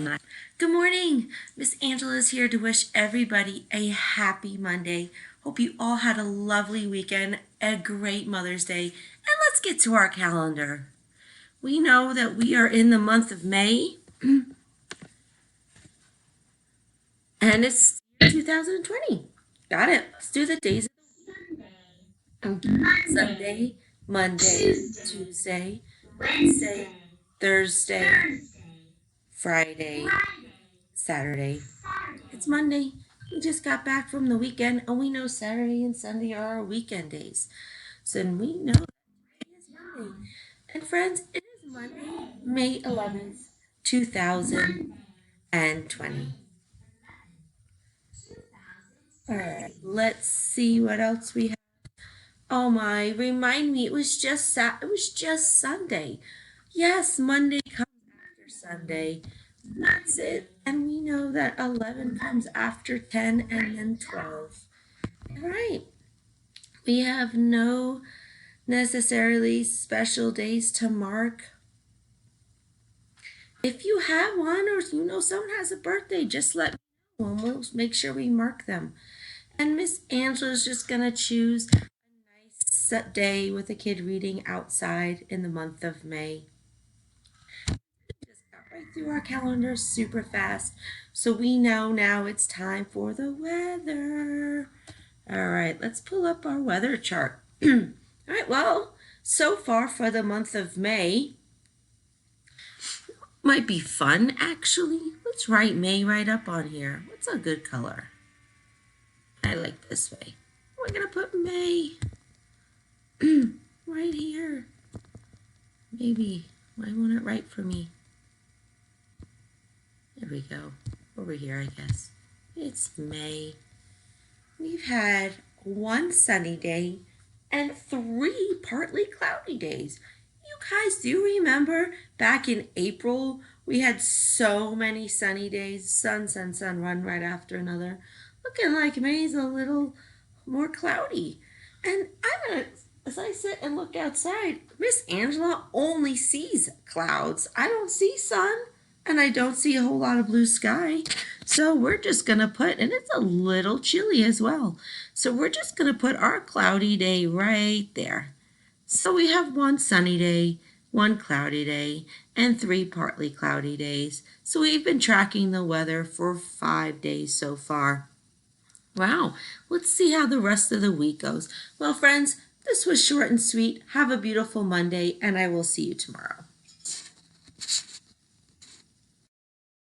Good morning. Miss Angela is here to wish everybody a happy Monday. Hope you all had a lovely weekend, a great Mother's Day, and let's get to our calendar. We know that we are in the month of May, and it's 2020. Got it. Let's do the days of the week. Sunday, Monday, Tuesday, Wednesday, Thursday, Friday, Saturday. It's Monday. We just got back from the weekend, and we know Saturday and Sunday are our weekend days. So we know that today is Monday. And friends, it is Monday, May 11th, 2020. All right, let's see what else we have. Oh my, remind me, it was just Sunday. Yes, Monday comes after Sunday. That's it. And we know that 11 comes after 10 and then 12. All right. We have no necessarily special days to mark. If you have one or you know someone has a birthday, just let me know and we'll make sure we mark them. And Miss Angela's just going to choose a nice day with a kid reading outside in the month of May. Just got right through our calendar super fast. So we know now it's time for the weather. All right, let's pull up our weather chart. All right, well, so far for the month of May, might be fun actually. Let's write May right up on here. What's a good color? I like this way. We're gonna put May right here. Maybe, why won't it write for me? There we go, over here I guess. It's May. We've had one sunny day and 3 partly cloudy days. You guys do remember back in April, we had so many sunny days, sun, one right after another. Looking like May's a little more cloudy. And as I sit and look outside, Miss Angela only sees clouds. I don't see sun and I don't see a whole lot of blue sky. So we're just going to put, and it's a little chilly as well. So we're just going to put our cloudy day right there. So we have one sunny day, one cloudy day, and 3 partly cloudy days. So we've been tracking the weather for 5 days so far. Wow, let's see how the rest of the week goes. Well, friends, this was short and sweet. Have a beautiful Monday, and I will see you tomorrow.